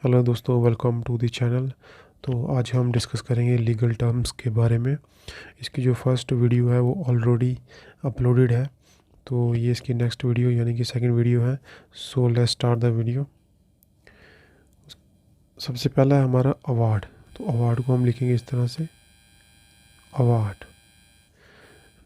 Hello दोस्तों, welcome to the channel. तो आज हम डिस्कस करेंगे लीगल टर्म्स के बारे में। इसकी जो फर्स्ट वीडियो है वो ऑलरेडी अपलोडेड है, तो ये इसकी नेक्स्ट वीडियो यानी कि सेकंड वीडियो है। So let's start the video. सबसे पहला है हमारा अवार्ड। तो अवार्ड को हम लिखेंगे इस तरह से, अवार्ड।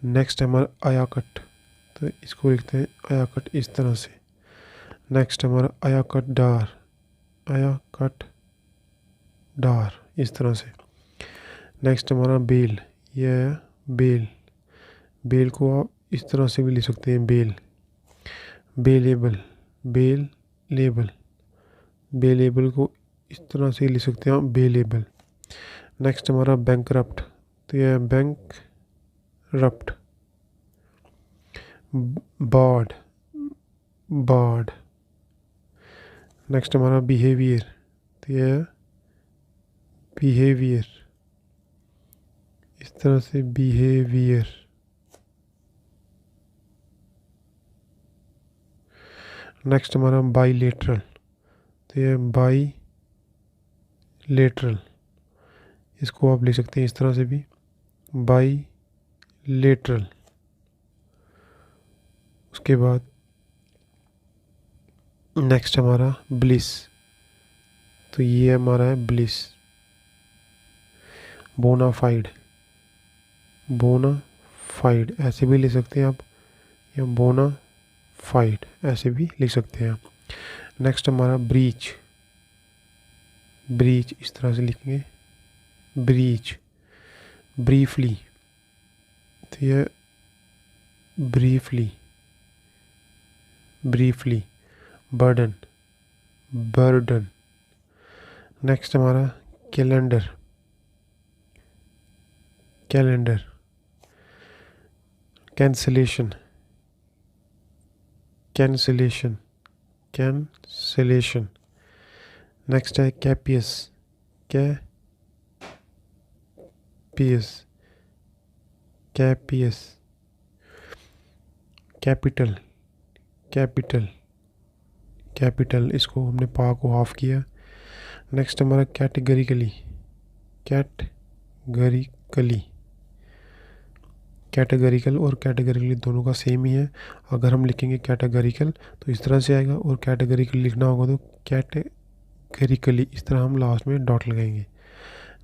नेक्स्ट है हमारा आयाकट, तो इसको लिखते हैं आयाकट इस तरह से। नेक्स्ट हमारा आयाकट डार, आयाकट डार इस तरह से। नेक्स्ट हमारा बेल, ये है बेल। बेल को आप इस तरह से भी लिख सकते हैं, bail, bailable, bail label. Bailable को इस तरह से लिख सकते हैं आप, बेलेबल। नेक्स्ट हमारा बैंकरप्ट, तो यह है bankrupt. Bard, bard. Next हमारा बिहेवियर, तो यह है बिहेवियर, इस तरह से बिहेवियर। नेक्स्ट हमारा बाईलेटरल, तो यह बाई लेटरल। इसको आप लिख सकते हैं इस तरह से भी, बाई लेटरल। उसके बाद नेक्स्ट हमारा ब्लिस, तो ये हमारा है ब्लिस। बोनाफाइड, बोनाफाइड ऐसे भी लिख सकते हैं आप, या बोनाफाइड ऐसे भी लिख सकते हैं आप। नेक्स्ट हमारा ब्रीच, ब्रीच इस तरह से लिखेंगे, ब्रीच। ब्रीफली, तो यह briefly, briefly. Burden, burden. Next हमारा calendar, calendar. Cancellation, cancellation, cancellation. Next है capacious, capacious, capacious. Capital, capital, capital. इसको हमने पा को हाफ किया। नेक्स्ट हमारा कैटेगरिकली, कैटेगरिकली। कैटेगरिकल और कैटेगरिकली दोनों का सेम ही है। अगर हम लिखेंगे कैटेगरिकल तो इस तरह से आएगा, और कैटेगरिकल लिखना होगा तो कैटेगरिकली, इस तरह हम लास्ट में डॉट लगाएंगे।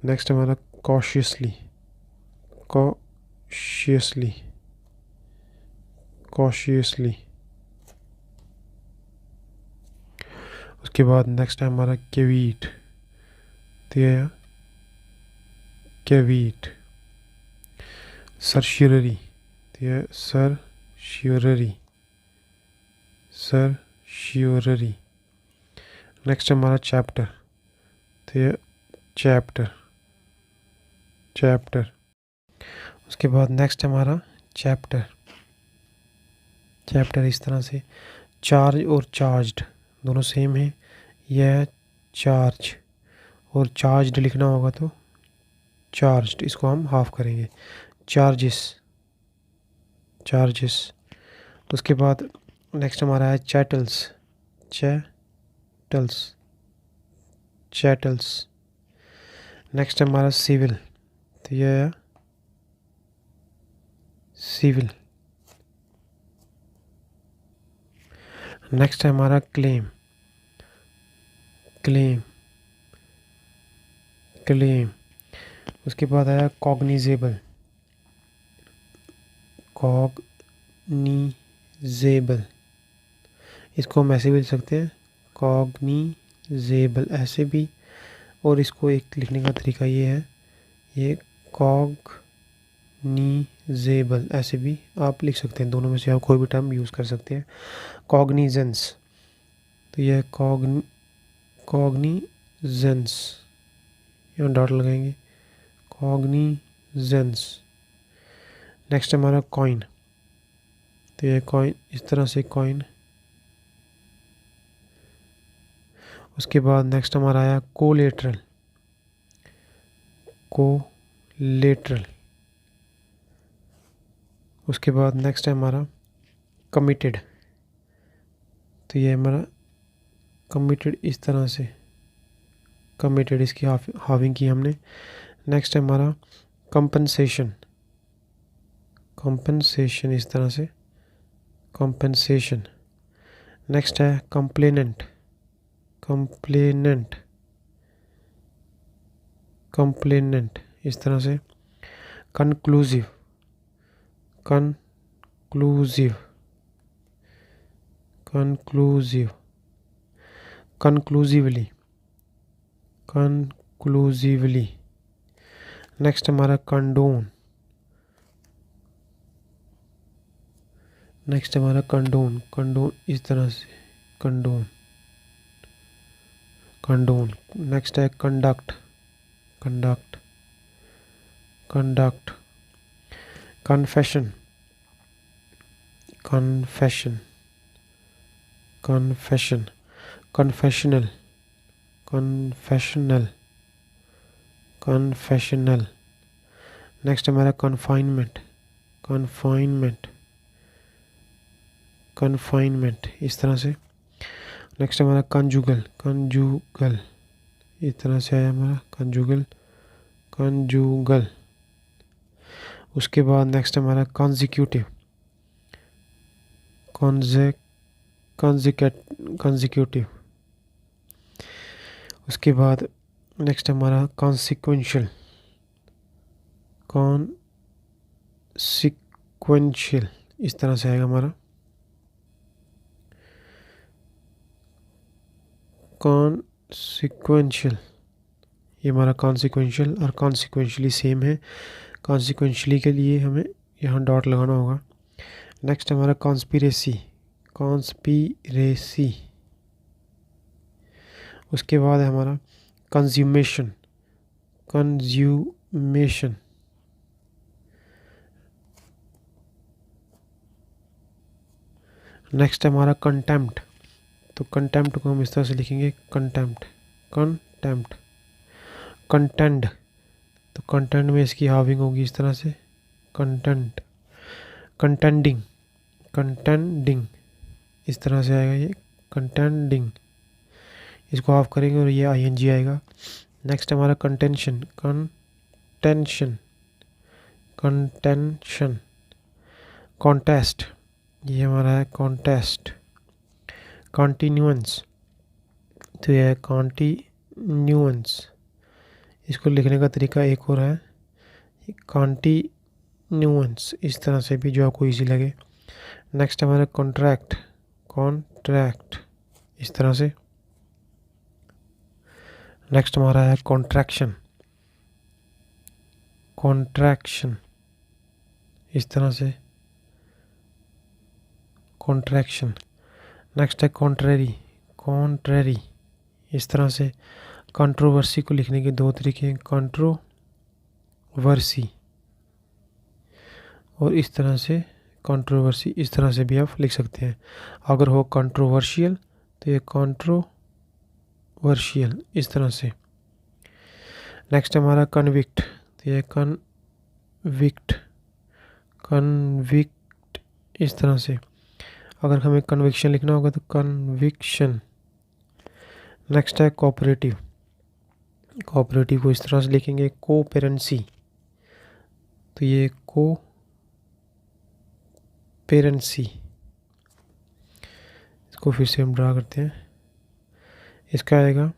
नेक्स्ट हमारा कॉशियसली, कॉशियसली, कॉशियसली। उसके बाद नेक्स्ट है हमारा केवीट, तो ये केवीट। सर्शियरी, तो ये सर्शियरी, सर्शियरी। नेक्स्ट हमारा चैप्टर, तो ये चैप्टर, चैप्टर। उसके बाद नेक्स्ट हमारा चैप्टर, चैप्टर इस तरह से। चार्ज और चार्ज्ड दोनों सेम है, यह है चार्ज, और चार्ज्ड लिखना होगा तो चार्ज्ड, इसको हम हाफ करेंगे, चार्जेस, चार्जेस। उसके बाद नेक्स्ट हमारा है चैटल्स, चैटल्स, चैटल्स। नेक्स्ट हमारा सिविल, तो यह है सिविल। नेक्स्ट है हमारा क्लेम, क्लेम, क्लेम। उसके बाद आया कॉग्निजेबल, कॉग्निजेबल। इसको हम ऐसे भी लिख सकते हैं, कॉग्निजेबल ऐसे भी। और इसको एक लिखने का तरीका ये है, ये कॉग्निजेबल ऐसे भी आप लिख सकते हैं। दोनों में से आप कोई भी टर्म यूज़ कर सकते हैं। कॉग्निजेंस, तो यह कॉग्निजेंस, यहाँ डॉट लगाएंगे, कॉग्निजेंस। नेक्स्ट हमारा कॉइन, तो यह कॉइन इस तरह से, कॉइन। उसके बाद नेक्स्ट हमारा आया कोलेटरल, कोलेटरल। उसके बाद नेक्स्ट है हमारा कमिटेड, तो ये हमारा कमिटेड इस तरह से, कमिटेड इसकी हाविंग की हमने। नेक्स्ट है हमारा कंपनसेशन, कंपनसेशन इस तरह से कंपनसेशन। नेक्स्ट है कंप्लेनेंट, कंप्लेनेंट, कंप्लेनेंट इस तरह से। Conclusive, conclusive, conclusive, conclusively, conclusively. Next हमारा कंडोन, नेक्स्ट हमारा कंडोन, कंडोन इस तरह से कंडोन, कंडोन। नेक्स्ट है conduct, conduct, conduct. Confession, confession, confession. Confessional, confessional, confessional. Next हमारा कन्फाइनमेंट, कन्फाइनमेंट, कन्फाइनमेंट इस तरह से। नेक्स्ट हमारा कंजुगल, कंजुगल इस तरह से आया हमारा कंजुगल, कंजुगल। उसके बाद नेक्स्ट हमारा कॉन्जिक्यूटिव, कॉन्जिक्यूटिव। उसके बाद नेक्स्ट हमारा कॉन्सिक्वेंशियल, कॉन्सिक्वेंशियल इस तरह से आएगा हमारा कॉन्सिक्वेंशियल। ये हमारा कॉन्सिक्वेंशियल और कॉन्सिक्वेंशली सेम है। कॉन्सिक्वेंशली के लिए हमें यहाँ डॉट लगाना होगा। नेक्स्ट हमारा कॉन्स्पिरेसी, कॉन्स्पिरेसी। उसके बाद है हमारा कंज्यूमेशन, कंज्यूमेशन। नेक्स्ट हमारा कंटेम्प्ट, तो कंटेम्प्ट को हम इस तरह से लिखेंगे कंटेम्प्ट, कंटेम्प्ट। कंटेंड, तो कंटेंट में इसकी हाविंग होगी इस तरह से कंटेंट। कंटेंडिंग, कंटेंडिंग इस तरह से आएगा ये कंटेंडिंग। इसको हाफ करेंगे और ये आईएनजी आएगा। नेक्स्ट हमारा कंटेंशन, कंटेंशन, कंटेंशन। कॉन्टेस्ट, ये हमारा है कॉन्टेस्ट। कॉन्टिन्यूएंस, तो यह है कॉन्टिन्यूएंस। इसको लिखने का तरीका एक और है कॉन्टिन्यूएंस इस तरह से भी, जो आपको इजी लगे। नेक्स्ट हमारा कॉन्ट्रैक्ट, कॉन्ट्रैक्ट इस तरह से। नेक्स्ट हमारा है कॉन्ट्रैक्शन, कॉन्ट्रैक्शन इस तरह से कॉन्ट्रैक्शन। नेक्स्ट है कॉन्ट्रेरी, कॉन्ट्रेरी इस तरह से। कंट्रोवर्सी को लिखने के दो तरीके हैं, कंट्रोवर्सी और इस तरह से कंट्रोवर्सी, इस तरह से भी आप लिख सकते हैं। अगर हो कंट्रोवर्शियल तो ये कंट्रोवर्शियल इस तरह से। नेक्स्ट हमारा कन्विक्ट, तो ये कन्विक्ट, कन्विक्ट इस तरह से। अगर हमें कन्विक्शन लिखना होगा तो कन्विक्शन। नेक्स्ट है कोऑपरेटिव, कोऑपरेटिव को इस तरह से लिखेंगे कोपेरेंसी, तो ये कोपेरेंसी। इसको फिर से हम ड्रा करते हैं। इसका आएगा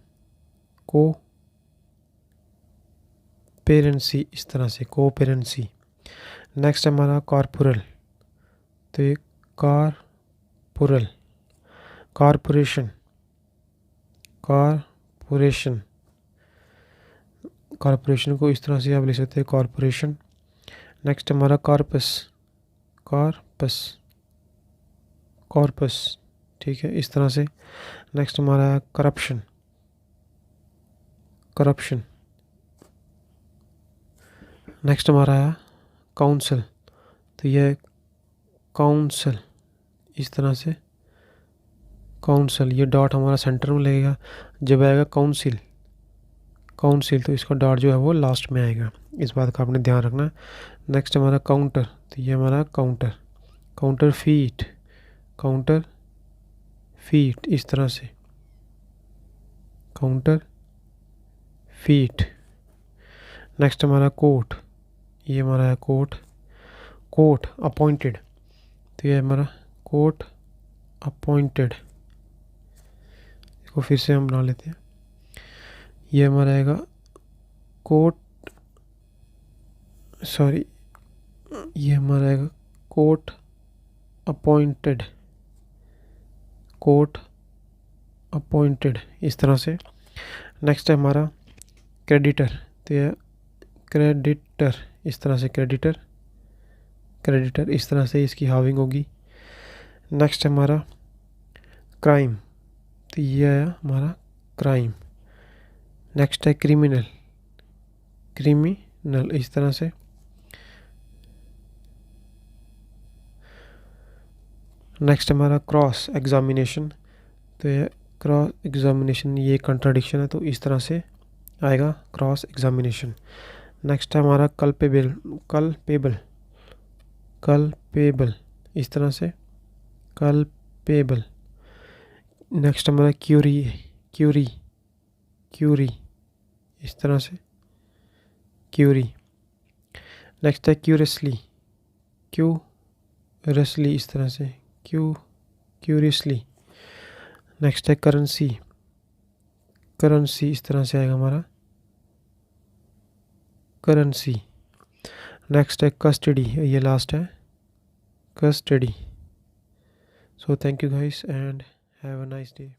कोपेरेंसी इस तरह से कोपेरेंसी। नेक्स्ट हमारा कॉर्पोरल, तो ये कॉर्पोरल। कॉर्पोरेशन, कॉर्पोरेशन, कॉर्पोरेशन को इस तरह से आप लिख सकते हैं कॉर्पोरेशन। नेक्स्ट हमारा कॉर्पस, कॉर्पस, कॉर्पस ठीक है इस तरह से। नेक्स्ट हमारा करप्शन, करप्शन। नेक्स्ट हमारा है काउंसिल, तो यह काउंसिल इस तरह से काउंसिल। ये डॉट हमारा सेंटर में लगेगा। जब आएगा काउंसिल, काउंसिल तो इसका डॉट जो है वो लास्ट में आएगा, इस बात का आपने ध्यान रखना। नेक्स्ट हमारा काउंटर, तो ये हमारा counter, counter feet, counter feet इस तरह से काउंटर फीट। नेक्स्ट हमारा कोट, ये हमारा है कोट। कोट अपॉइंटेड, तो ये हमारा कोट अपॉइंटेड। इसको फिर से हम बना लेते हैं। ये हमारा आएगा कोट, सॉरी, ये हमारा आएगा कोट अपॉइंटेड, कोट अपॉइंटेड, इस तरह से। नेक्स्ट है हमारा क्रेडिटर, तो ये क्रेडिटर, इस तरह से क्रेडिटर, क्रेडिटर, इस तरह से इसकी हाविंग होगी। नेक्स्ट है हमारा क्राइम, तो ये है हमारा क्राइम। नेक्स्ट है क्रिमिनल, क्रिमिनल, इस तरह से। नेक्स्ट हमारा क्रॉस एग्जामिनेशन, तो ये क्रॉस एग्जामिनेशन, ये कंट्राडिक्शन है, तो इस तरह से आएगा क्रॉस एग्जामिनेशन। नेक्स्ट है हमारा कल्पेबल, कल्पेबल, कल्पेबल, इस तरह से कल्पेबल। नेक्स्ट हमारा क्यूरी, क्यूरी, क्यूरी, इस तरह से क्यूरी। नेक्स्ट है क्यूरियसली, क्यूरियसली, इस तरह से क्यूरियसली। नेक्स्ट है करेंसी, करेंसी, इस तरह से आएगा हमारा करेंसी। नेक्स्ट है कस्टडी, ये लास्ट है custody. So thank you guys and have a nice day.